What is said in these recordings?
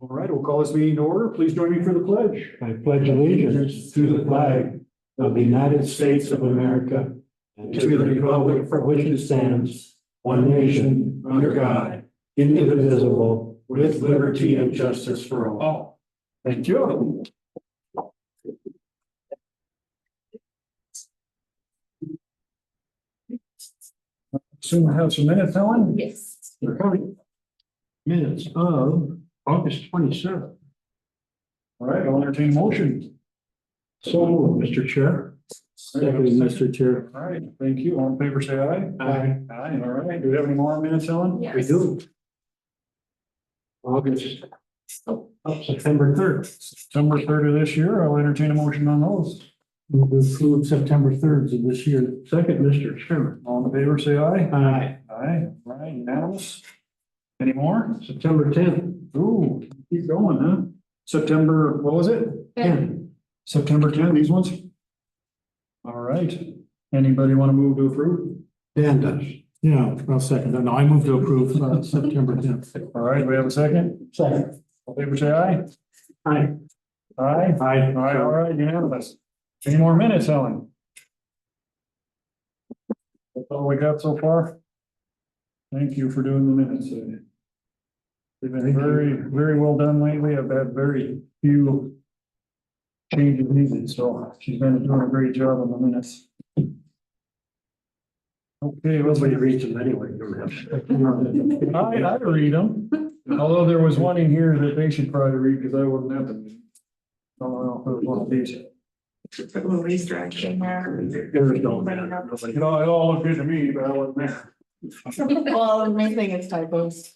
All right, we'll call this meeting to order. Please join me for the pledge. I pledge allegiance to the flag of the United States of America and to the republic for which it stands, one nation, under God, indivisible, with liberty and justice for all. Thank you. Soon we'll have some minutes, Helen. Yes. They're coming. Minutes of August 27th. All right, I'll entertain a motion. So, Mr. Chair. Second, Mr. Chair. All right, thank you. All in favor, say aye. Aye. Aye, all right. Do we have any more minutes, Helen? Yes. We do. August, up September 3rd. September 3rd of this year, I'll entertain a motion on those. Move to approve September 3rd of this year. Second, Mr. Chairman. All in favor, say aye. Aye. Aye, all right, unanimous. Any more? September 10th. Ooh, keep going, huh? September, what was it? 10. September 10, these ones? All right. Anybody want to move to approve? Dan does. Yeah, I'll second that. No, I move to approve September 10th. All right, we have a second? Second. All in favor, say aye. Aye. Aye. Aye. All right, unanimous. Any more minutes, Helen? That's all we got so far? Thank you for doing the minutes. They've been very, very well done lately. I've had very few changes needed, so she's been doing a great job on the minutes. Okay, well, Nobody reads them anyway. I read them, although there was one in here that they should probably read because I wasn't at the meeting. I don't know if it was one of these. Put a little redirection there. There's no. You know, it all looked good to me, but I wasn't there. Well, the main thing is typos.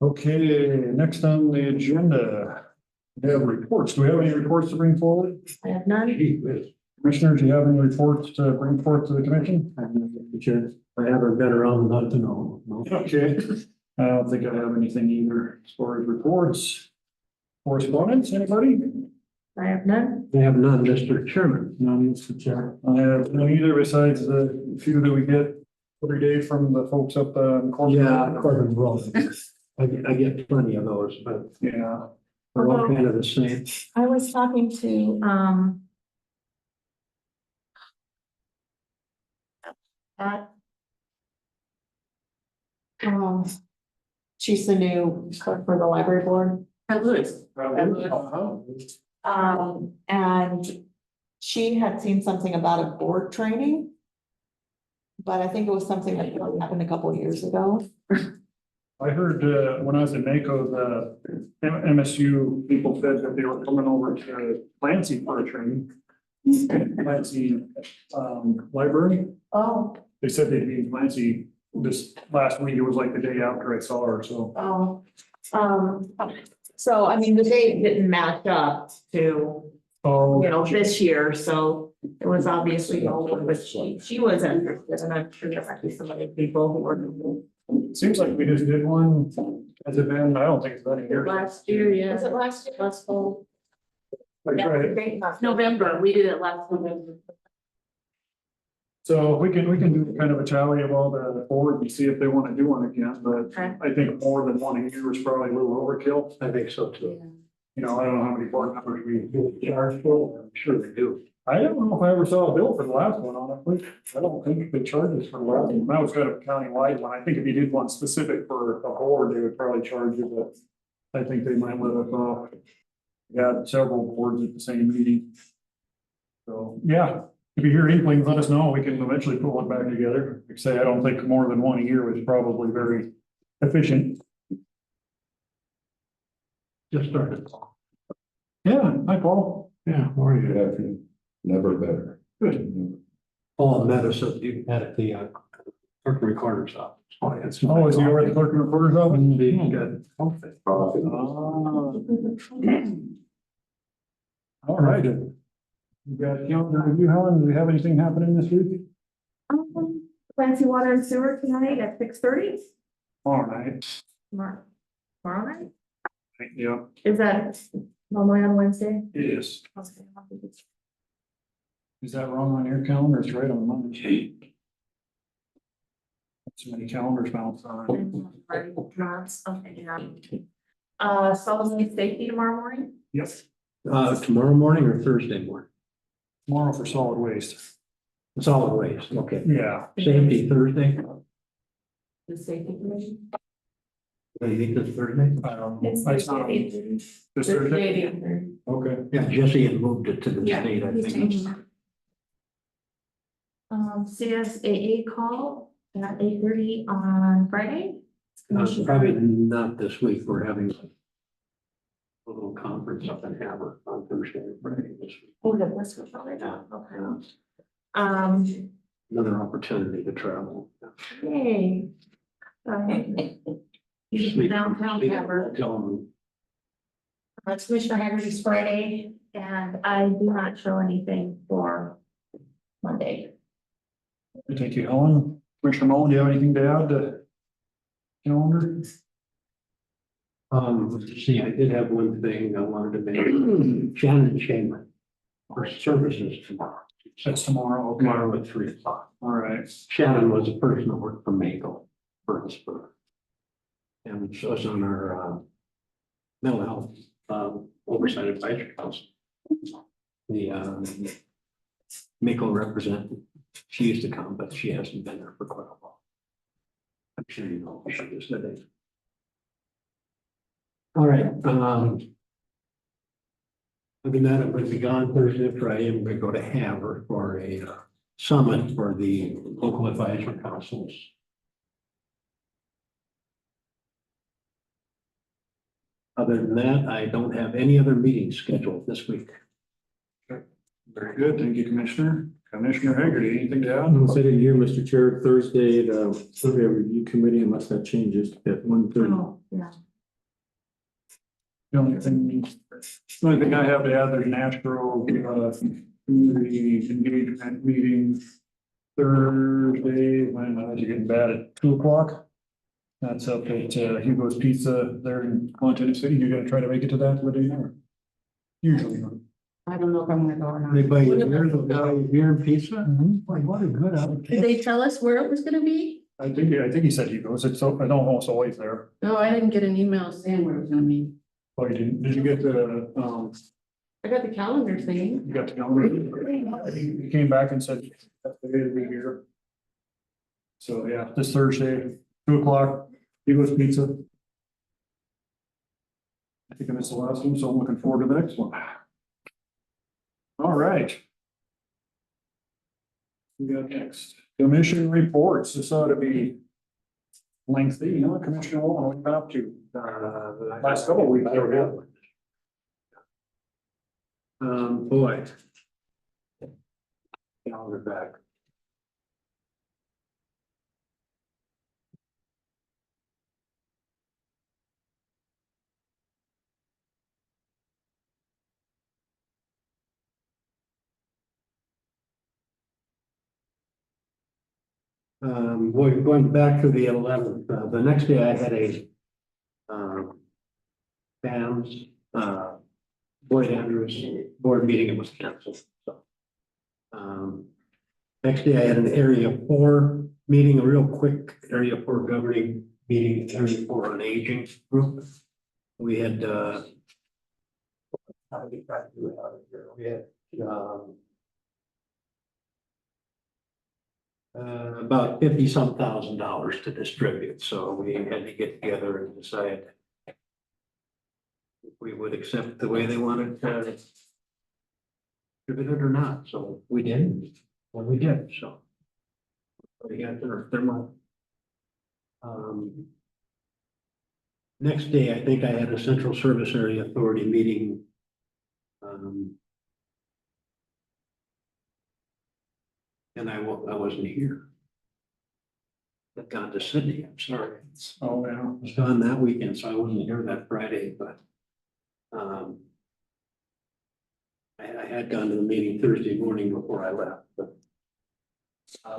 Okay, next on the agenda, we have reports. Do we have any reports to bring forward? I have none. Commissioners, do you have any reports to bring forth to the commission? Chair, I haven't been around enough to know. No. Okay, I don't think I have anything either as far as reports. Correspondence, anybody? I have none. I have none, Mr. Chairman. None, Mr. Chair. I have none either besides the few that we get every day from the folks up in Corbin. Yeah, Corbin Road. I get plenty of those, but Yeah, they're all kind of the same. I was talking to, Pat. She's the new clerk for the library board. uh-huh. And she had seen something about a board training. But I think it was something that happened a couple of years ago. I heard, when I was in NACO, the MSU people said that they were coming over to Clancy for a training. Clancy, library. Oh. They said they'd be in Clancy this last week. It was like the day after I saw her, so. So I mean, the date didn't match up to, Oh, you know, this year, so it was obviously older, but she was interested, and I'm sure there might be some other people who were. seems like we just did one. Has it been? I don't think it's been a year. Last year, yeah. Was it last year? Last fall. Like, right. November, we did it last November. So we can do kind of a tally of all the boards and see if they want to do one again, but Okay. I think more than one a year is probably a little overkill. I think so too. You know, I don't know how many board members we charge for. I'm sure they do. I don't know if I ever saw a bill for the last one, honestly. I don't think they charged us for the last one. That was kind of a county-wide one. I think if you did one specific for a board, they would probably charge you, but I think they might let us off. We had several boards at the same meeting. So, yeah, if you hear inklings, let us know. We can eventually pull it back together. Like I say, I don't think more than one a year was probably very efficient. Just started. Yeah, hi, Paul. Yeah, how are you? Afternoon, never better. Good. Paul met us at the clerk recorder's office. Oh, yeah, it's Oh, is he over at the clerk and recorder's office? Good. Okay. All right. We got calendar review, Helen. Do we have anything happening this week? Clancy Water and Sewer tonight at 6:30. All right. Tomorrow night? Yeah, Is that normally on Wednesday? it is. Okay. Is that wrong on your calendar? It's right on mine. So many calendars bounced on. Okay, solid waste safety tomorrow morning? Yes, Tomorrow morning or Thursday morning? tomorrow for solid waste. Solid waste, okay. Yeah, Safety Thursday? The safety commission? Do you think that's Thursday? I don't know. It's That's not Thursday. this Thursday. Thursday. Okay. Yeah, Jesse had moved it to the Yeah, state, I he's think. changed that. CSAA call at 8:30 on Friday. Probably not this week. We're having a little conference up in Hammer on Thursday and Friday this week. Oh, the list was already Yeah. okay. Another opportunity to travel. Yay. Downtown Hammer. Tell them, It's Commissioner Haggerty's Friday, and I do not show anything for Monday. Thank you, Helen. Commissioner Mullen, do you have anything to add to calendar? let's see, I did have one thing I wanted to make. Shannon Shaman, our services tomorrow. That's tomorrow, okay. Tomorrow at 3:00. All right. Shannon was a person that worked for Mako, Burnsburg. And so was on our, mental health, oversight advisory council. The, Mako representative, she used to come, but she hasn't been there for quite a while. I'm sure you know who she is today. All right, other than that, I'm going to be gone Thursday and Friday. I'm going to go to Hammer for a summit for the local advisory councils. Other than that, I don't have any other meetings scheduled this week. Very good. Thank you, Commissioner. Commissioner Haggerty, anything to I'm add? sitting here, Mr. Chair, Thursday, the survey review committee, unless that changes at 1:30. Oh, yeah. The only thing I have to add, there's Nashville, community engagement meeting Thursday, when I was getting bad at 2:00. That's up at Hugo's Pizza there in Montana City. You're gonna try to make it to that, Lydia? Or usually not. I don't know if I'm gonna go or not. They buy you beer and pizza? Mhm. Boy, what a good opportunity. Did they tell us where it was gonna be? I think he said Hugo's. It's so, I don't know, it's always there. No, I didn't get an email saying where it was gonna be. Oh, you didn't, did you get the, I got the calendar thing. you got the calendar? He came back and said, that's the day to be here. So, yeah, this Thursday, 2:00, Hugo's Pizza. I think I missed the last one, so I'm looking forward to the next one. All right. We got next, commission reports. This ought to be lengthy, you know, Commissioner Wallen, what have you been up to? Last couple of weeks. Boy. Calendar back. Boy, going back to the 11th, the next day I had a BAMS, Boyd Andrews board meeting, it was canceled, so. Next day I had an area 4 meeting, a real quick area 4 governing meeting, area 4 on aging group. We had, how did we try to do it out of here? We had, about $50-some thousand to distribute, so we had to get together and decide if we would accept the way they wanted to distribute it or not, so we did, well, we did, so. They got their money. Next day, I think I had a Central Service Area Authority meeting. And I wasn't here. I'd gone to Sydney, I'm sorry. Oh, yeah. I was gone that weekend, so I wasn't here that Friday, but I had gone to the meeting Thursday morning before I left, but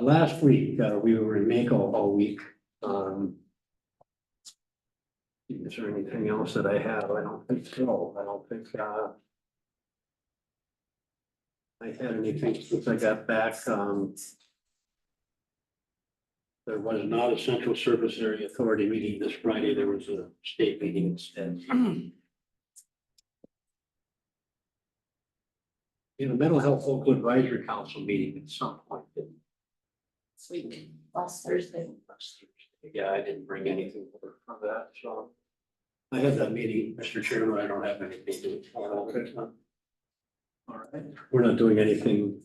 last week, we were in Mako all week. Is there anything else that I have? I don't think so. I don't think I had anything since I got back. There was not a Central Service Area Authority meeting this Friday. There was a state meeting instead. In a mental health local advisory council meeting at some point. This week, last Thursday. Yeah, I didn't bring anything over from that, so. I had that meeting, Mr. Chairman. I don't have anything to. Okay. All right. We're not doing anything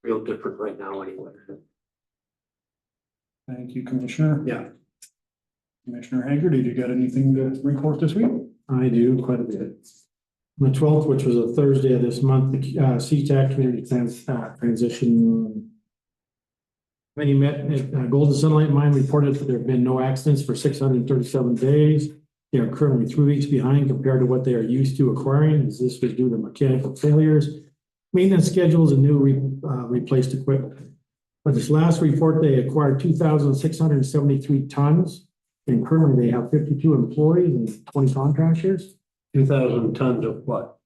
real different right now anyway. Thank you, Commissioner. Yeah. Commissioner Hager, did you got anything to report this week? I do quite a bit. On the 12th, which was a Thursday of this month, the CTAC Community Transition Committee met at Golden Sunlight Mine, reported that there have been no accidents for 637 days. They are currently 3 weeks behind compared to what they are used to acquiring, as this was due to mechanical failures, maintenance schedules, and new replaced equipment. For this last report, they acquired 2,673 tons, and currently they have 52 employees and 20 contractors. 2,000 tons of what?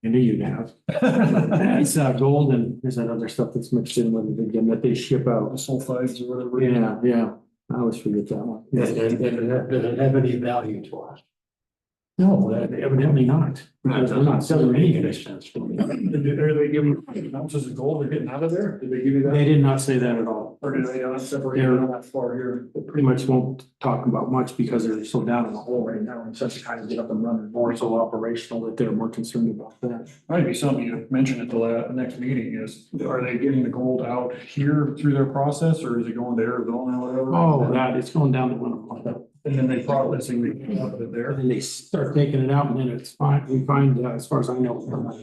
I knew you'd have. It's gold, and there's that other stuff that's mixed in with it again that they ship out. Sulfides or whatever. Yeah, I always forget that one. Does it have any value to us? No, evidently not. Because we're not selling anything. Are they giving ounces of gold they're getting out of there? Did they give you They that? did not say that at all. Or did they separate it They're- on that far here? They pretty much won't talk about much because they're so down in the hole right now and such kind of get up and running more so operational that they're more concerned about that. Might be something you mentioned at the next meeting is, are they getting the gold out here through their process or is it going to Arizona or whatever? Oh, that, it's going down to one. And then they processing the out of it there. And then they start taking it out and then it's fine. We find, as far as I know,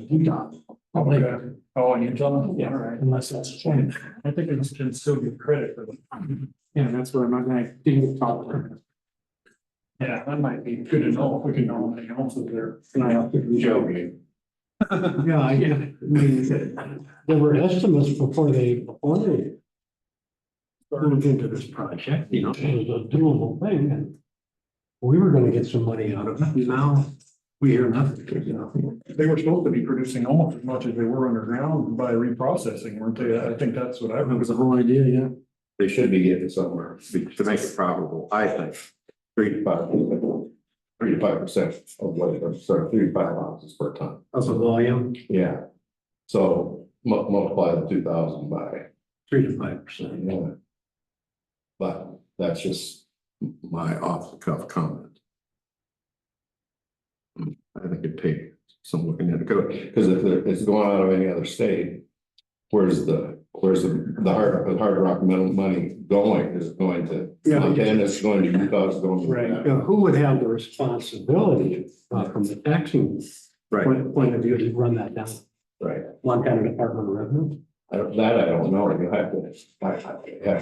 Utah. Okay. Oh, and Utah? Yeah, All right. unless that's changed. I think it can still give credit for them. Yeah, that's what I'm not gonna, didn't talk to her. Yeah, that might be good to know if we can know how many ounces there. Joking. Yeah, I mean, there were estimates before they moved into this project, you know, it was a doable thing and we were gonna get some money out of it. Now we hear nothing, you know. They were supposed to be producing almost as much as they were underground by reprocessing, weren't they? I think that's what I That remember. was the whole idea, yeah. They should be getting somewhere to make it profitable, I think. 3 to 5% of what, or sorry, 3 to 5 ounces per ton. Of the volume, Yeah. So multiply the 2,000 by, 3 to 5%. yeah. But that's just my off the cuff comment. I think it'd take some looking at it, because if it's going out of any other state, where's the hard rock metal money going? Is it going to, and it's going to Utah, it's going to. Right, who would have the responsibility from the taxing Right, point of view to run that down? right. Montana Department of Revenue? I don't know. You have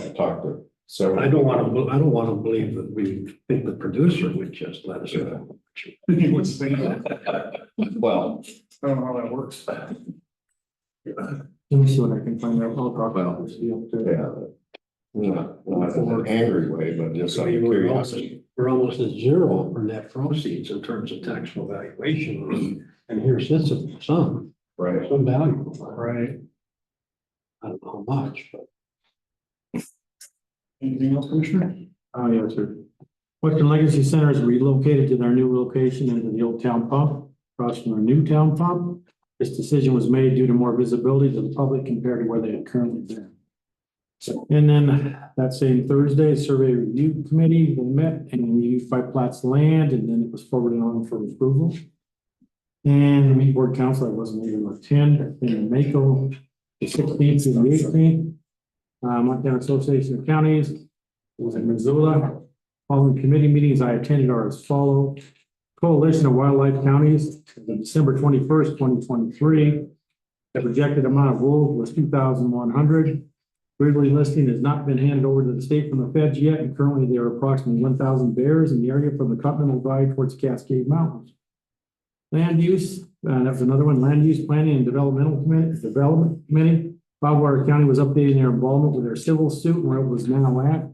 to talk to several. I don't want to believe that we think the producer would just let us go. He would say that. Well, I don't know how that works. Let me see what I can find out. I'll talk about this deal too. yeah. Not in an angry way, but just out of curiosity. We're almost at zero for net proceeds in terms of taxable valuation. And here sits some Right. valuable. Right. I don't know how much, but. Anything else, Commissioner? Oh, yes, sir. Western Legacy Center is relocated to their new location into the old town pump, across from their new town pump. This decision was made due to more visibility to the public compared to where they had currently been. And then that same Thursday, Survey Review Committee, they met and reviewed 5 plots of land, and then it was forwarded on for approval. And the meat board council, I wasn't able to attend, in Mako, the 16th through the 18th. Montana Association of Counties, it was in Missoula. Following committee meetings I attended are as follow. Coalition of Wildlife Counties, December 21st, 2023. The projected amount of wolves was 2,100. Gridley listing has not been handed over to the state from the feds yet, and currently there are approximately 1,000 bears in the area from the Continental Divide towards Cascade Mountains. Land use, that was another one, Land Use Planning and Development Committee. Cloudwater County was updating their involvement with their civil suit where it was now at.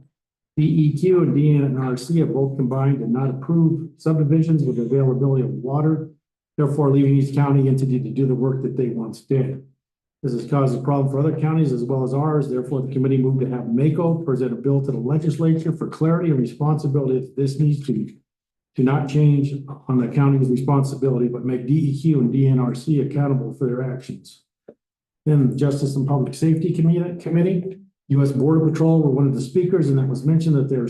DEQ and DNRC have both combined to not approve subdivisions with availability of water, therefore leaving each county entity to do the work that they once did. This has caused a problem for other counties as well as ours. Therefore, the committee moved to have MACO present a bill to the legislature for clarity and responsibility. This needs to not change on the county's responsibility, but make DEQ and DNRC accountable for their actions. Then the Justice and Public Safety Committee, U.S. Border Patrol were one of the speakers, and it was mentioned that there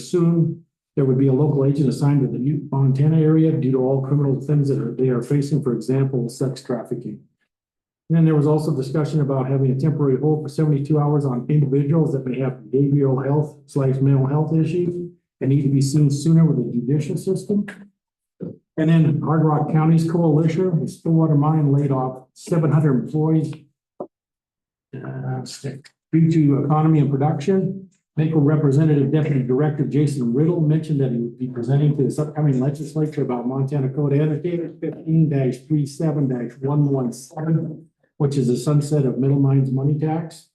would be a local agent assigned to the Montana area due to all criminal things that they are facing, for example, sex trafficking. And then there was also discussion about having a temporary hold for 72 hours on individuals that may have behavioral health / mental health issues and need to be seen sooner with the judicial system. And then Hard Rock County's coalition, the Stillwater Mine laid off 700 employees due to economy and production. Mako Representative Deputy Director Jason Riddle mentioned that he would be presenting to this upcoming legislature about Montana Code Annotated 15-37-117, which is the sunset of middle mines money tax.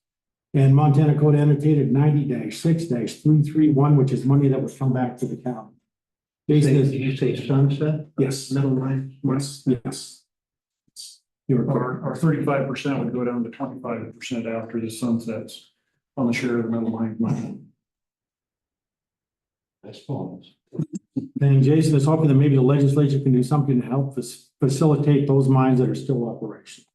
And Montana Code Annotated 90-6-331, which is money that would come back to the county. Jason, Did you say sunset? yes, Middle line? yes. You were correct. Our 35% would go down to 25% after the sunsets on the share of the middle line money. I suppose. And Jason is hoping that maybe the legislature can do something to help facilitate those mines that are still operational.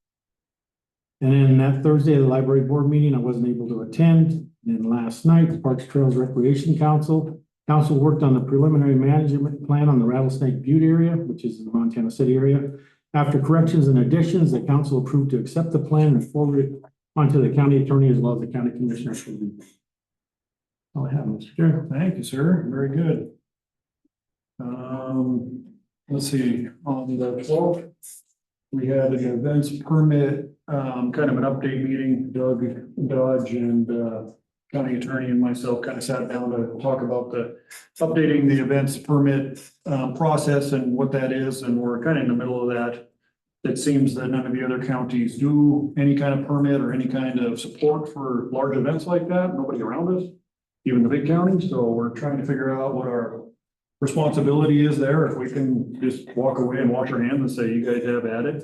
And then that Thursday, the library board meeting, I wasn't able to attend. And last night, the Parks Trails Recreation Council worked on the preliminary management plan on the Rattlesnake Butte area, which is in the Montana City area. After corrections and additions, the council approved to accept the plan and forward it onto the county attorney as well as the county commissioners. All I have, Mr. Chair. Thank you, sir. Very good. Let's see, on the 12th, we had an events permit, kind of an update meeting. Doug Dodge and county attorney and myself kind of sat down to talk about updating the events permit process and what that is, and we're kind of in the middle of that. It seems that none of the other counties do any kind of permit or any kind of support for large events like that. Nobody around us, even the big counties. So we're trying to figure out what our responsibility is there. If we can just walk away and wash our hands and say, you guys have at it.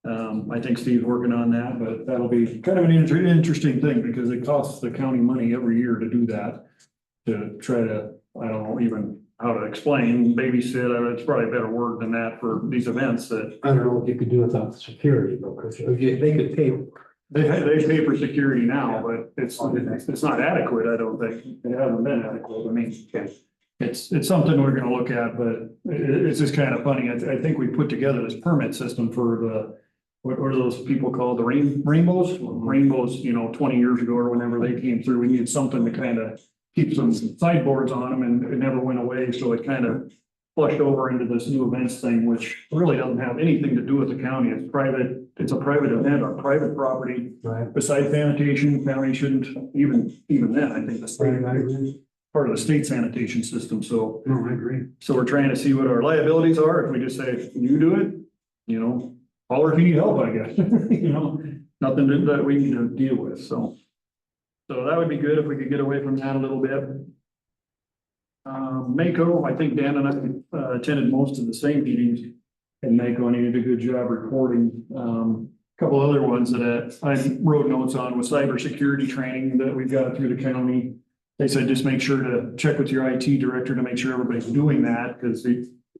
I think Steve's working on that, but that'll be kind of an interesting thing because it costs the county money every year to do that. To try to, I don't know even how to explain, babysit, it's probably a better word than that for these events that. I don't know what you could do without the security, though, because they could pay. They pay for security now, but it's not adequate, I don't think. It hasn't been adequate. I mean, it's something we're gonna look at, but it's just kind of funny. I think we put together this permit system for the, what are those people called? The rainbows? Rainbows, 20 years ago or whenever they came through, we needed something to kind of keep some sideboards on them, and it never went away. So it kind of flushed over into this new events thing, which really doesn't have anything to do with the county. It's private. It's a private event on private property. Right. Besides sanitation, county shouldn't even then, I think the state part of the state sanitation system. So, No, I agree. so we're trying to see what our liabilities are. If we just say, you do it, holler if you need help, I guess, nothing that we need to deal with. So that would be good if we could get away from that a little bit. Mako, I think Dan and I attended most of the same meetings in Mako, and he did a good job reporting. A couple other ones that I wrote notes on was cybersecurity training that we've got through the county. They said, just make sure to check with your IT director to make sure everybody's doing that, because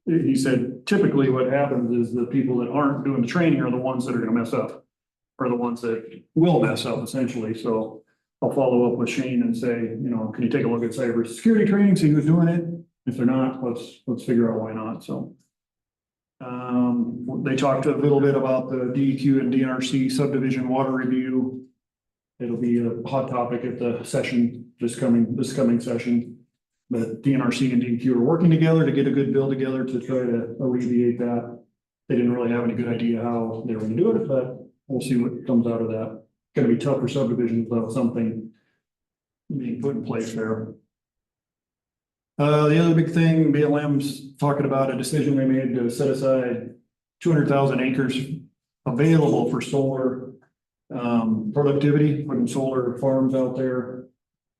he said, typically what happens is the people that aren't doing the training are the ones that are gonna mess up, or the ones that will mess up essentially. So I'll follow up with Shane and say, can you take a look at cybersecurity training, see who's doing it? If they're not, let's figure out why not. So they talked a little bit about the DEQ and DNRC subdivision water review. It'll be a hot topic at the session, this coming session. But DNRC and DEQ are working together to get a good bill together to try to alleviate that. They didn't really have any good idea how they were gonna do it, but we'll see what comes out of that. Gonna be tough for subdivisions without something being put in place there. The other big thing, BLM's talking about a decision they made to set aside 200,000 acres available for solar productivity, putting solar farms out there.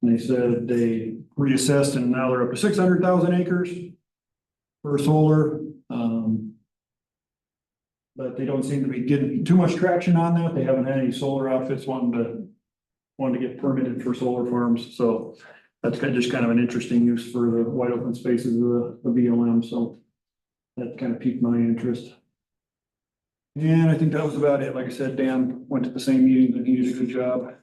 And they said they reassessed and now they're up to 600,000 acres for solar. but they don't seem to be getting too much traction on that. They haven't had any solar outfits wanting to get permitted for solar farms, so that's just kind of an interesting use for the wide open spaces of the BLM, so that kind of piqued my interest. And I think that was about it. Like I said, Dan went to the same meetings and he did a good job.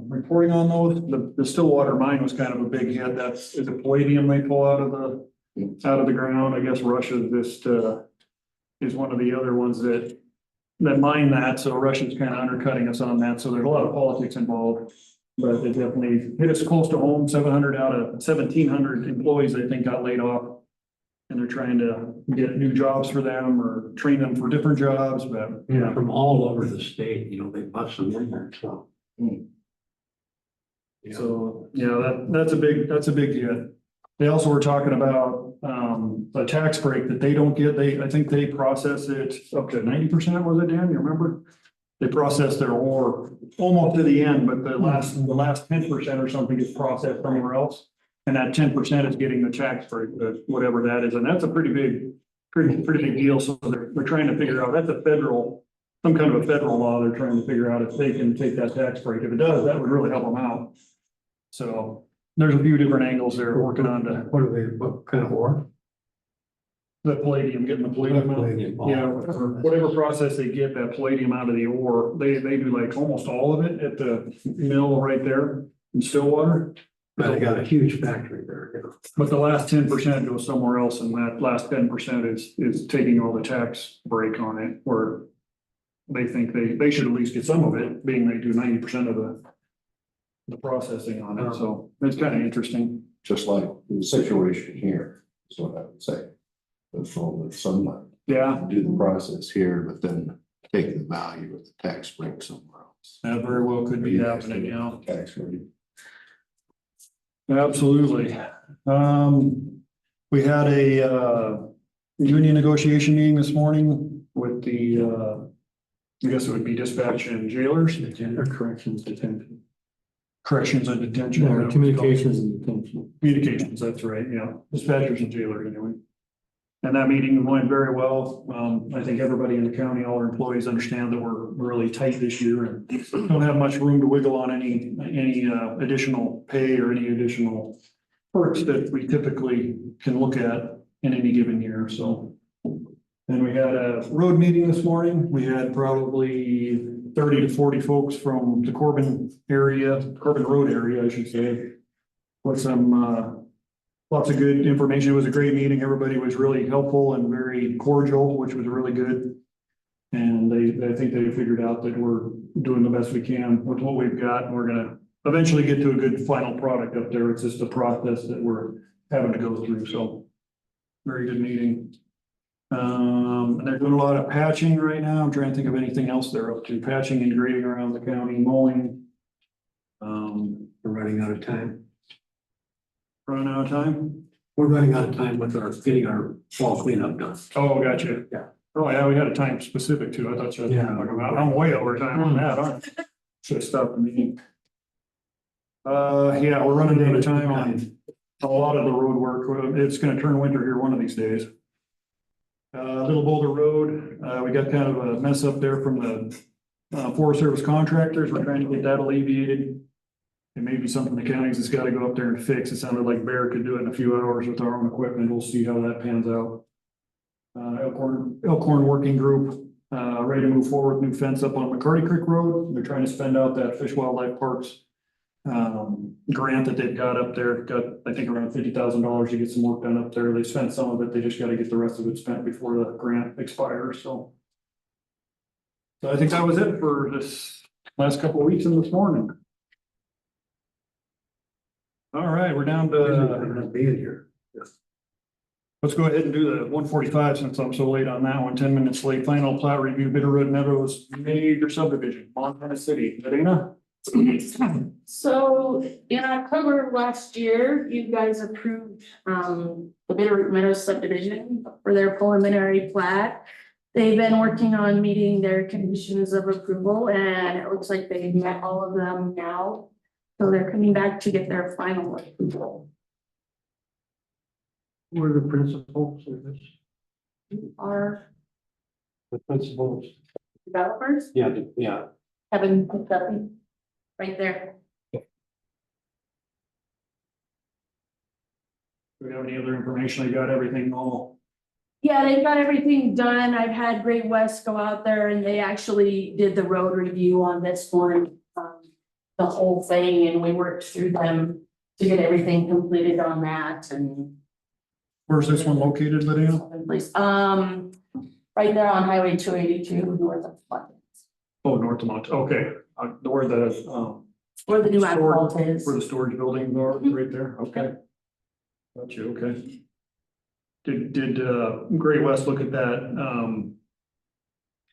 Reporting on those, the Stillwater mine was kind of a big hit. That's, is it palladium they pull out of the ground? I guess Russia just, is one of the other ones that mine that. So Russia's kind of undercutting us on that. So there's a lot of politics involved. But it definitely hit us close to home. 700 out of 1,700 employees, I think, got laid off. And they're trying to get new jobs for them or train them for different jobs, but Yeah, from all over the state, they bust them in there, so. so, yeah, that's a big hit. They also were talking about, a tax break that they don't get. I think they process it up to 90%, was it, Dan? You remember? They process their ore almost to the end, but the last 10% or something is processed somewhere else. And that 10% is getting the tax break, whatever that is. And that's a pretty big deal. So they're trying to figure out, that's some kind of a federal law. They're trying to figure out if they can take that tax break. If it does, that would really help them out. So there's a few different angles they're working on to. What kind of ore? The palladium, getting the palladium out. Palladium. Yeah, whatever process they get that palladium out of the ore, they do like almost all of it at the mill right there in Stillwater. But they got a huge factory there. But the last 10% goes somewhere else, and that last 10% is taking all the tax break on it, where they think they should at least get some of it, being they do 90% of the processing on it. So it's kind of interesting. Just like the situation here, is what I would say. From the sunlight, Yeah, do the process here, but then take the value of the tax break somewhere else. that very well could be happening, yeah. Tax rate. Absolutely. We had a union negotiation meeting this morning with the I guess it would be dispatch and jailers. Or corrections, detention. Corrections and detention. No, communications and detention. Communications, that's right, yeah. Dispatchers and jailers anyway. And that meeting went very well. I think everybody in the county, all our employees understand that we're really tight this year and don't have much room to wiggle on any additional pay or any additional perks that we typically can look at in any given year, so. And we had a road meeting this morning. We had probably 30 to 40 folks from the Corbin Road area, I should say. With some, lots of good information. It was a great meeting. Everybody was really helpful and very cordial, which was really good. And I think they figured out that we're doing the best we can with what we've got. And we're gonna eventually get to a good final product up there. It's just a process that we're having to go through. So very good meeting. And they're doing a lot of patching right now. I'm trying to think of anything else they're up to. Patching and grading around the county, mowing. We're running out of time. Running out of time. We're running out of time with getting our fall cleanup done. Oh, gotcha. Yeah. Oh, yeah, we had a time specific too. I thought you were talking about, I'm way over time on that, aren't I? Should have stopped the meeting. Yeah, we're running out of time on a lot of the road work. It's gonna turn winter here one of these days. Little Boulder Road, we got kind of a mess up there from the Forest Service contractors. We're trying to get that alleviated. It may be something the counties has got to go up there and fix. It sounded like Bear could do it in a few hours with our own equipment. We'll see how that pans out. Elkhorn Working Group, ready to move forward, new fence up on McCarty Creek Road. They're trying to spend out that Fish Wildlife Parks grant that they've got up there. Got, I think, around $50,000 to get some work done up there. They spent some of it. They just got to get the rest of it spent before the grant expires. So I think that was it for this last couple of weeks and this morning. All right, we're down to, Being here. let's go ahead and do the 145 since I'm so late on that one. 10 minutes late. Final plat review, Bitterroot Meadows major subdivision, Montana City. Dana? So in October of last year, you guys approved the Bitterroot Meadows subdivision for their preliminary plat. They've been working on meeting their conditions of approval, and it looks like they've met all of them now. So they're coming back to get their final approval. Who are the principals of this? Are The principals, Developers, yeah. Kevin, Duffy, right there. Do we have any other information? I got everything all. Yeah, they've got everything done. I've had Great West go out there and they actually did the road review on this one. The whole thing, and we worked through them to get everything completed on that and. Where's this one located, Lydia? Please, right there on Highway 282 north of Plunkett, Oh, North of Mont, okay, where the, where the new Storage- asphalt is. where the storage buildings are, right there, okay. Got you, okay. Did Great West look at that,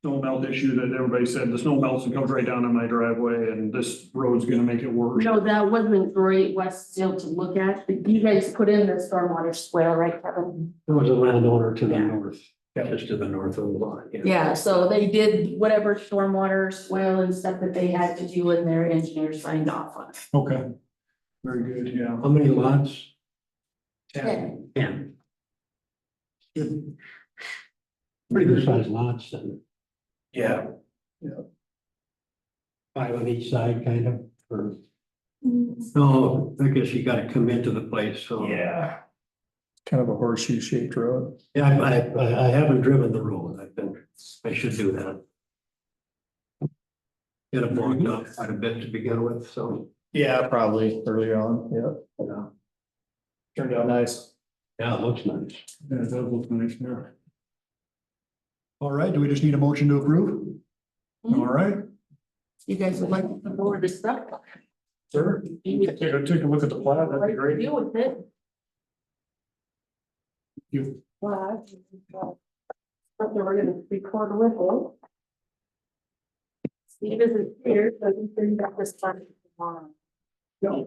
snow melt issue that everybody said, the snow melts and comes right down on my driveway and this road's gonna make it worse? No, that wasn't Great West still to look at, but you guys put in the stormwater swale, right, Kevin? There was a landowner to the Yeah. north, just to the north of the line. Yeah, so they did whatever stormwater swale and stuff that they had to do and their engineer signed off on it. Okay, very good, yeah. How many lots? Okay. 10. Good. Pretty good sized lots and Yeah. 5 on each side, kind of, or. Oh, I guess you gotta come into the place, so. Yeah. Kind of a horseshoe shaped road. Yeah, I haven't driven the road, I should do that. Get it blocked up quite a bit to begin with, so. Yeah, probably early on, yeah. Yeah. Turned out nice. Yeah, it looks nice. Yeah, it does look nice, yeah. All right, do we just need a motion to approve? Mhm. All right, You guys would like to go over this stuff? sure. You Take a look at the plat, that'd be great. Deal with it. You, Well, but we're gonna record with it. Steve isn't here, so he's bring back this one tomorrow. yeah.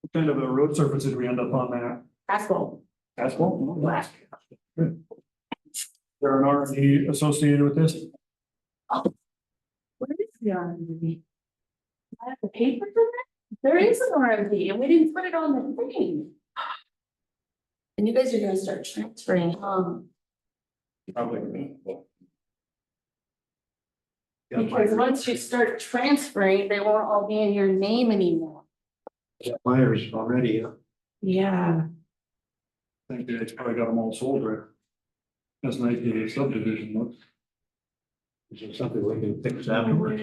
What kind of a road surface did we end up on that? Asphalt. Asphalt? Black. Good. Is there an R&D associated with this? Where is the RMV? I have the paper for that? There is an RMV and we didn't put it on the thing. And you guys are gonna start transferring, Probably. because once you start transferring, they won't all be in your name anymore. Myers already, Yeah. I think they probably got them all sold, right? That's nice, the subdivision looks. is it something we can fix afterwards?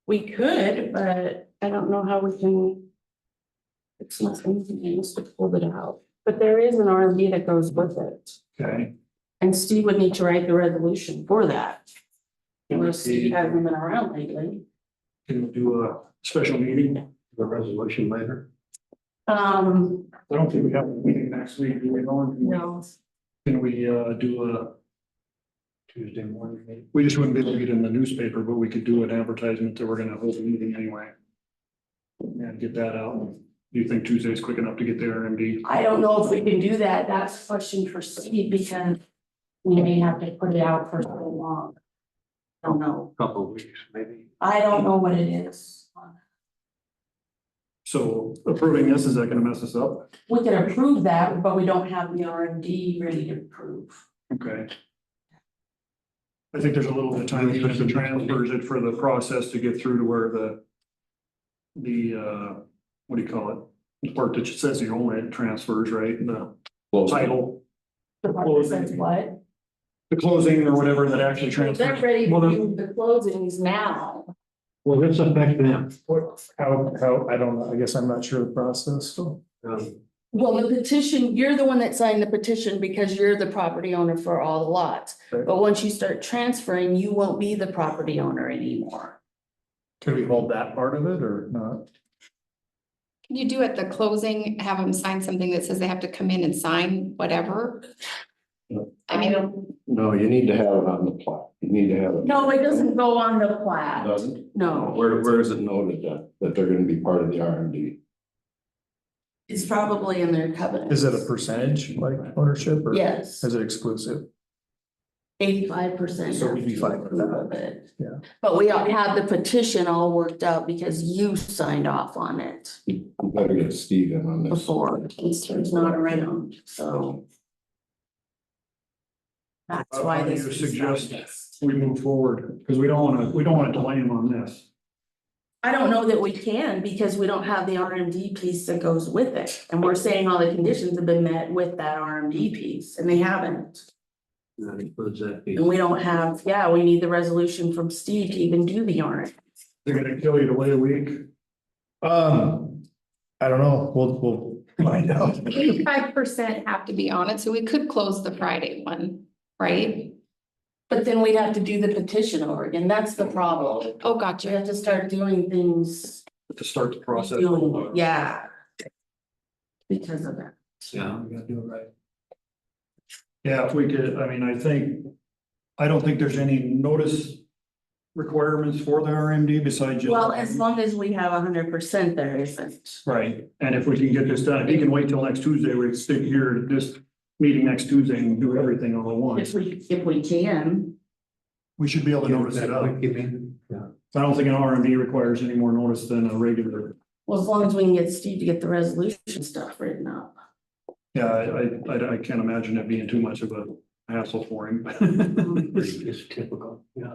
We could, but I don't know how we can. It's not easy to pull it out, but there is an RMD that goes with it. Okay. And Steve would need to write the resolution for that. Can Unless Steve we hasn't been around lately. do a special meeting? The resolution later? I don't think we have a meeting next week, do we, Ellen? No, Can we, do a, Tuesday morning, maybe? we just wouldn't be able to get in the newspaper, but we could do an advertisement that we're gonna hold a meeting anyway. And get that out. Do you think Tuesday's quick enough to get the RMD? I don't know if we can do that. That's a question for Steve because we may have to put it out for so long. I don't know. Couple of weeks, maybe. I don't know what it is. So approving this, is that gonna mess us up? We can approve that, but we don't have the RMD ready to approve. Okay. I think there's a little bit of time, even if it transfers it for the process to get through to where what do you call it? The part that says you own it transfers, right? The title, The part that says what? the closing or whatever that actually They're transfers. ready to Well, do the closings now. Will this affect them? How, I don't know, I guess I'm not sure the process, so. Well, the petition, you're the one that signed the petition because you're the property owner for all the lots. Right. But once you start transferring, you won't be the property owner anymore. Can we hold that part of it or not? Can you do at the closing, have them sign something that says they have to come in and sign whatever? I mean, No, you need to have it on the plat. You need to have it. No, it doesn't go on the plat. Doesn't? No, Where is it noted that they're gonna be part of the RMD? it's probably in their covenant. Is it a percentage like ownership or? Yes, Is it exclusive? 85%. So we'd be fine with that. of it. Yeah. But we all have the petition all worked out because you signed off on it. Okay. better get Steve in on this. before, he's not around, so. That's why How do this. you was suggest discussed. we move forward? Because we don't want to delay him on this. I don't know that we can because we don't have the RMD piece that goes with it. And we're saying all the conditions have been met with that RMD piece and they haven't. That includes that piece. And we don't have, yeah, we need the resolution from Steve to even do the RMD. They're gonna kill you to wait a week. I don't know, we'll find out. 85% have to be on it, so we could close the Friday one, right? But then we'd have to do the petition over again. That's the problem. Oh, We gotcha. have to start doing things. To start the process. Yeah. Because of that. Yeah, we gotta do it right. Yeah, if we could, I don't think there's any notice requirements for the RMD besides just. Well, as long as we have 100%, there isn't. Right, and if we can get this done, if he can wait till next Tuesday, we can stick here at this meeting next Tuesday and do everything all at once. If we can. We should be able to notice it up. Quick, you mean? Yeah. I don't think an RMD requires any more notice than a regular. Well, as long as we can get Steve to get the resolution stuff written up. Yeah, I can't imagine it being too much of a hassle for him. It's typical, yeah.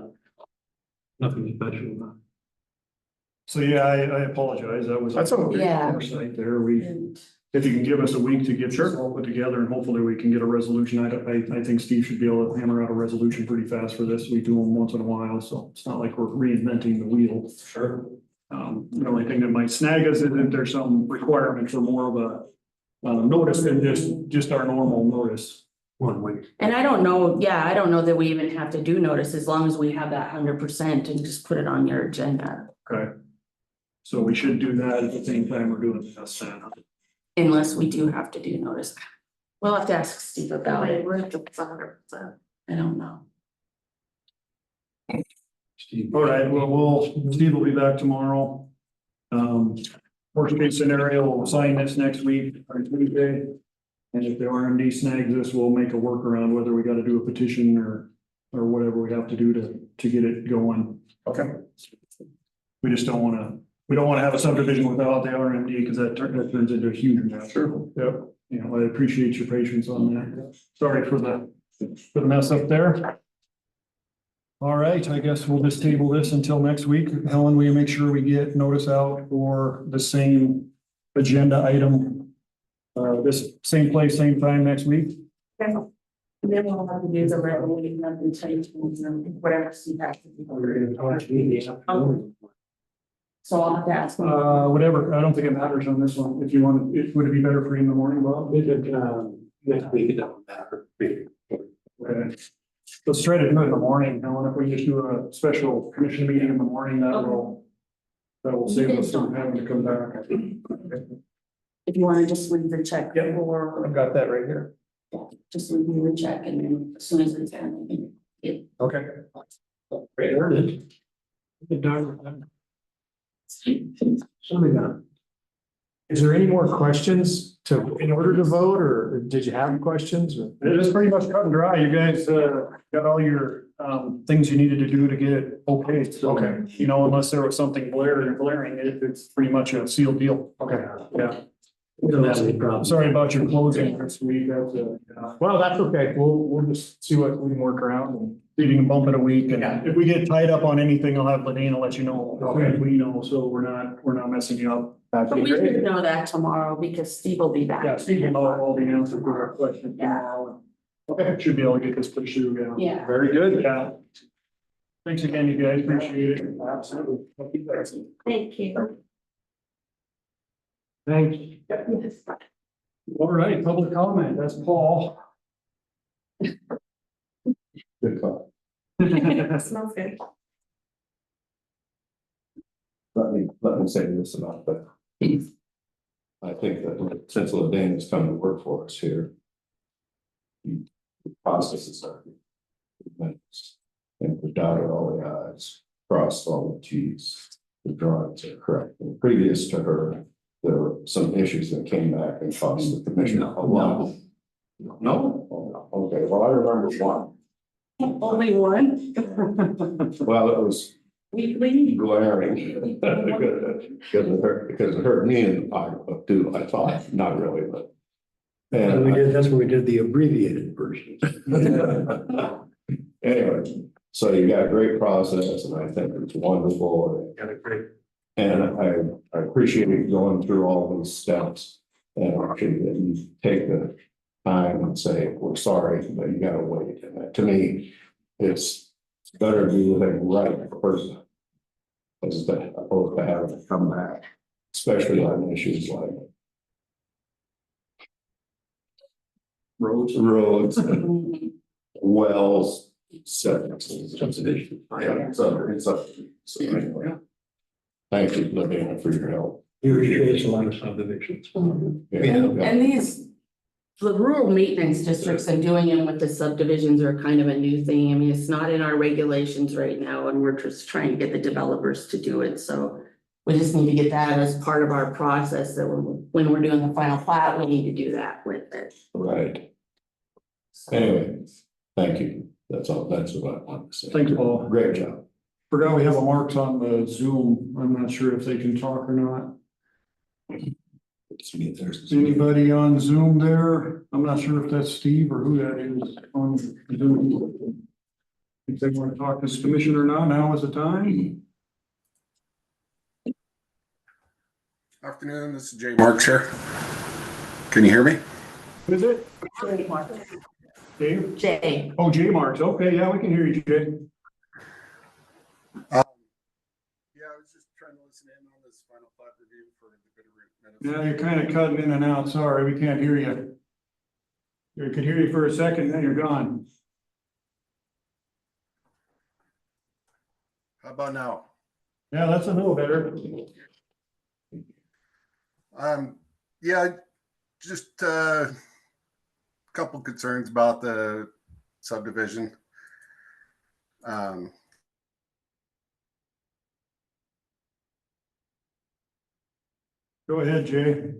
Nothing special about So, yeah, I apologize, that was. That's okay. Yeah. Oversight there, we, And if you can give us a week to get this all put together and hopefully we can get a resolution, I think Steve should be able to hammer out a resolution pretty fast for this, we do them once in a while, so it's not like we're reinventing the wheel. Sure. The only thing that might snag us is if there's some requirement for more of a notice than just our normal notice. 1 week. And I don't know, yeah, I don't know that we even have to do notice as long as we have that 100% and just put it on your agenda. Okay. So we should do that at the same time we're doing this then. Unless we do have to do notice. We'll have to ask Steve about it. We're at the 100%. I don't know. Steve. All right, well, Steve will be back tomorrow. Worst case scenario, we'll sign this next week or Tuesday. And if the RMD snags us, we'll make a workaround, whether we gotta do a petition or whatever we have to do to get it going. Okay. We just don't wanna have a subdivision without the RMD, because that turns into a huge mess. Sure. Yep, I appreciate your patience on that. Sorry for the mess up there. All right, I guess we'll just table this until next week. Helen, will you make sure we get notice out for the same agenda item? This same place, same time next week? Okay. And then we'll have to do the resolution and change whatever Steve has to do. So I'll have to ask him. Whatever, I don't think it matters on this one. If you want, would it be better for you in the morning, Bob? Next week, it doesn't matter. Okay. Let's try to do it in the morning, Helen. If we just do a special commission meeting in the morning, that will save us from having to come back. If you want to just leave the check Yep. or got that right here. just leave me the check and then as soon as it's done. Okay. Great, earned it. Good darn. Something done. Is there any more questions in order to vote, or did you have questions? It is pretty much cut and dry. You guys, got all your, things you needed to do to get it okay. So, Okay. unless there was something blaring, it's pretty much a sealed deal. Okay. Yeah. We don't have any problems. Sorry about your closing this week. That's, Well, that's okay. We'll just see what we can work around and. you can bump it a week, and Yeah. if we get tied up on anything, I'll have Ladina let you know. Okay. We know, so we're not messing you up. But we should know that tomorrow because Steve will be back. Yeah, Steve will know all the answers to our questions tomorrow. Okay, should be able to get this pushed through, yeah. Yeah. Very good, yeah. Thanks again, you guys, appreciate it. Absolutely. Thank you. Thank you. All right, public comment, that's Paul. Good call. Smells good. Let me say this about that. I think that since Ladane has come to work for us here. The processes are. And we dotted all the i's, crossed all the t's, the drawings are correct. And previous to her, there were some issues that came back and cost the commission a lot. No? Okay, well, I remember one. Only one? Well, it was Weekly? glaring. Because it hurt me in the pocketbook too, I thought, not really, but. That's when we did the abbreviated version. Anyway, so you got a great process and I think it's wonderful. Got it great. And I appreciate you going through all these steps. And actually that you take the time and say, we're sorry, but you gotta wait. And to me, it's better to do the thing right first. As opposed to having to come back, especially on issues like roads, wells, septic. So anyway. Thank you, Lavina, for your help. Irrigates a lot of subdivisions. And these, the rural maintenance districts and doing them with the subdivisions are kind of a new thing. I mean, it's not in our regulations right now and we're just trying to get the developers to do it, so. We just need to get that as part of our process, that when we're doing the final plat, we need to do that with it. Right. So- Anyway, thank you. That's all. That's what I want to say. Thank you, Paul. Great job. Forgot we have a Marks on the Zoom. I'm not sure if they can talk or not. Anybody on Zoom there? I'm not sure if that's Steve or who that is on Zoom. If they want to talk to this commission or not, now is the time. Afternoon, this is Jay Marks here. Can you hear me? Who is it? Jay Mark. Dave? Jay. Oh, Jay Marks. Okay, yeah, we can hear you, Jay. Yeah, I was just trying to listen in on this final plat review for the Bitterroot Meadows. Yeah, you're kind of cutting in and out. Sorry, we can't hear you. We could hear you for a second, then you're gone. How about now? Yeah, that's a little better. Yeah, just a couple concerns about the subdivision. Go ahead, Jay.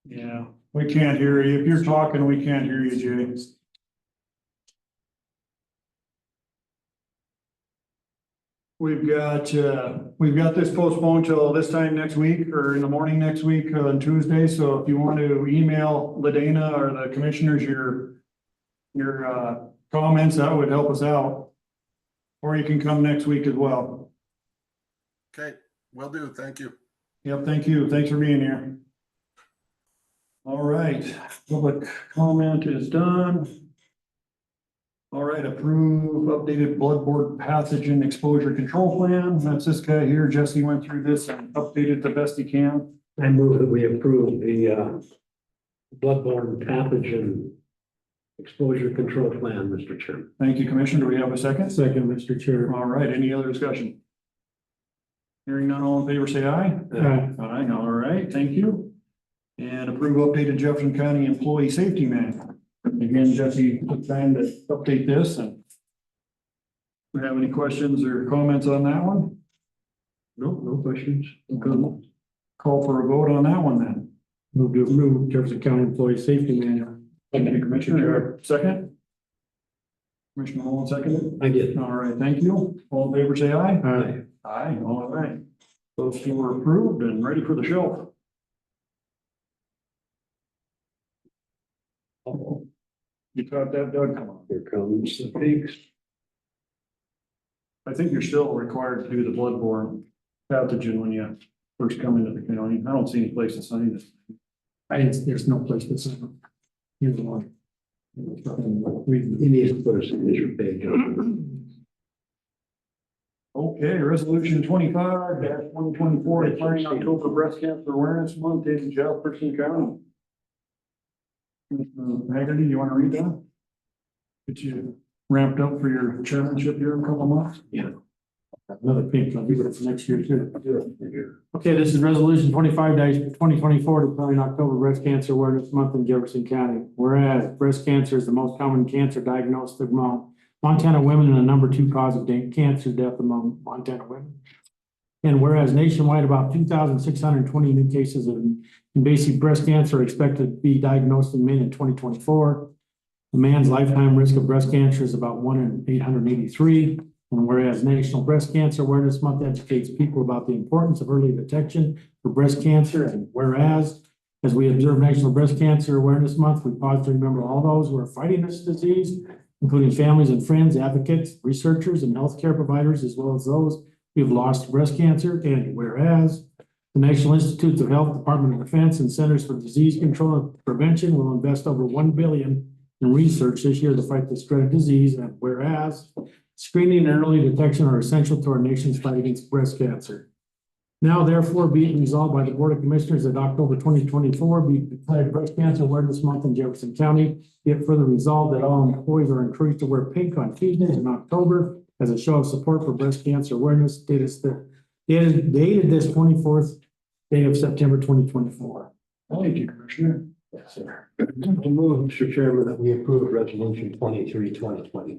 Yeah, we can't hear you. If you're talking, we can't hear you, Jay. We've got this postponed till this time next week or in the morning next week on Tuesday. So if you want to email Ladana or the commissioners your comments, that would help us out. Or you can come next week as well. Okay, will do. Thank you. Yep, thank you. Thanks for being here. All right, public comment is done. All right, approve updated bloodborne pathogen exposure control plan. That's this guy here. Jesse went through this and updated the best he can. I move that we approve the bloodborne pathogen exposure control plan, Mr. Chairman. Thank you, Commissioner. Do we have a second? Second, Mr. Chair. All right, any other discussion? Hearing none, all in favor, say aye. Aye. Aye, all right, thank you. And approve updated Jefferson County Employee Safety Manual. Again, Jesse took time to update this and we have any questions or comments on that one? No questions. Good. Call for a vote on that one then. Move to approve Jefferson County Employee Safety Manual. Thank you, Commissioner. Second? Commissioner Holland seconded? I did. All right, thank you. All in favor, say aye. Aye. Aye, all right. Those two were approved and ready for the shelf. Uh-oh. You caught that, Doug? Come on. Here comes the pigs. I think you're still required to do the bloodborne pathogen when you first come into the county. I don't see any place to sign this. There's no place to sign it. Here's the one. He needs to put a signature page on Okay, resolution 25-2024, declaring October Breast Cancer Awareness Month in Jefferson County. Haggerty, you want to read that? Get you ramped up for your chairmanship here in a couple of months? Yeah. Another pink, I'll give it for next year too. Okay, this is resolution 25-2024, declaring October Breast Cancer Awareness Month in Jefferson County. Whereas breast cancer is the most common cancer diagnosed among Montana women and the #2 cause of cancer death among Montana women. And whereas nationwide, about 2,620 new cases of invasive breast cancer are expected to be diagnosed in men in 2024. A man's lifetime risk of breast cancer is about 1 in 883. And whereas National Breast Cancer Awareness Month educates people about the importance of early detection for breast cancer, and whereas as we observe National Breast Cancer Awareness Month, we pause to remember all those who are fighting this disease, including families and friends, advocates, researchers, and healthcare providers, as well as those who have lost to breast cancer. And whereas the National Institutes of Health, Department of Defense, and Centers for Disease Control and Prevention will invest over $1 billion in research this year to fight this dreaded disease. And whereas screening and early detection are essential to our nation's fight against breast cancer. Now therefore be it resolved by the Board of Commissioners that October 2024 be declared Breast Cancer Awareness Month in Jefferson County. Be it further resolved that all employees are encouraged to wear pink on Tuesdays in October as a show of support for breast cancer awareness. Dated this 24th day of September 2024. Thank you, Commissioner. Yes, sir. I move, Mr. Chairman, that we approve resolution 23, 2020.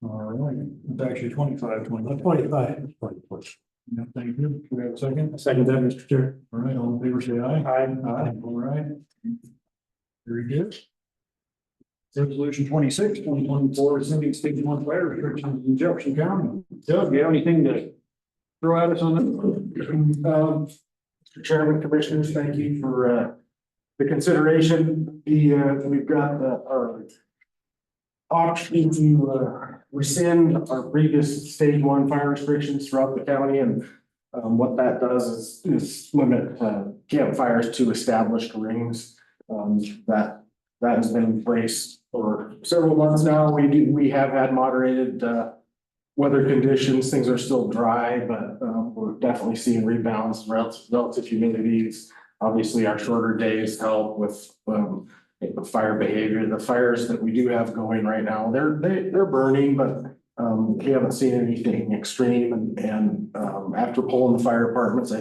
All right, it's actually 25, 20. 25, 2020. Yeah, thank you. Do we have a second? Second that, Mr. Chair. All right, all in favor, say aye. Aye. All right. Very good. Resolution 26, 2024, rescinding stage 1 fire restrictions in Jefferson County. Doug, you have anything to throw at us on this? Mr. Chairman, Commissioners, thank you for the consideration. We've got our option to rescind our previous stage 1 fire restrictions throughout the county, and what that does is limit campfires to established rings. That has been in place for several months now. We have had moderated weather conditions. Things are still dry, but we're definitely seeing rebounds, relative humidities. Obviously, our shorter days help with fire behavior. The fires that we do have going right now, they're burning, but we haven't seen anything extreme. And after polling the fire departments,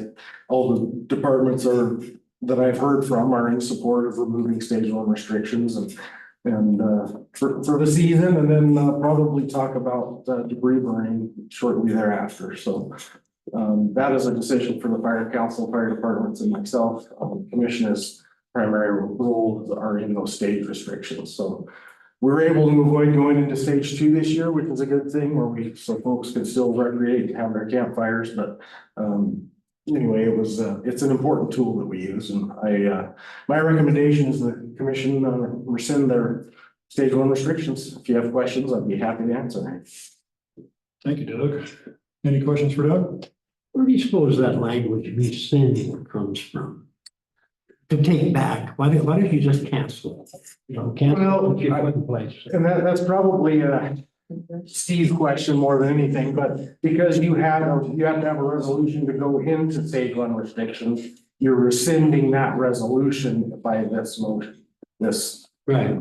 all the departments that I've heard from are in support of removing stage 1 restrictions and for the season, and then probably talk about debris burning shortly thereafter. So that is a decision for the fire council, fire departments, and myself. Commissioners' primary roles are in those stage restrictions. So we're able to avoid going into stage 2 this year, which is a good thing, so folks can still recreate and have their campfires. But anyway, it's an important tool that we use, and my recommendation is the commission rescind their stage 1 restrictions. If you have questions, I'd be happy to answer. Thank you, Doug. Any questions for Doug? Where do you suppose that language rescinding comes from? To take back, why don't you just cancel it? You know, cancel what you put in place. And that's probably Steve's question more than anything, but because you have to have a resolution to go into stage 1 restrictions, you're rescinding that resolution by this motion, this Right.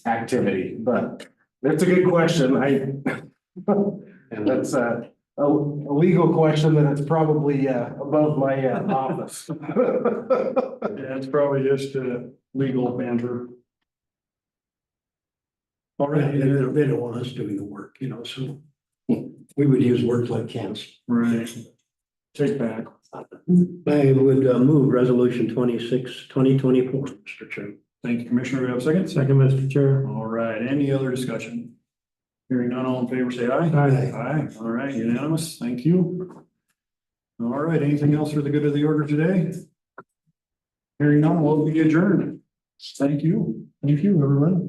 activity. But that's a good question. That's a legal question that it's probably above my office. Yeah, it's probably just legal banter. All right. They don't want us doing the work, you know, so we would use words like cancel. Right. Take back. I would move resolution 26, 2024, Mr. Chairman. Thank you, Commissioner. We have a second? Second, Mr. Chair. All right. Any other discussion? Hearing none, all in favor, say aye. Aye. Aye. All right, unanimous. Thank you. All right, anything else for the good of the order today? Hearing none, we'll be adjourned. Thank you. Thank you, everyone.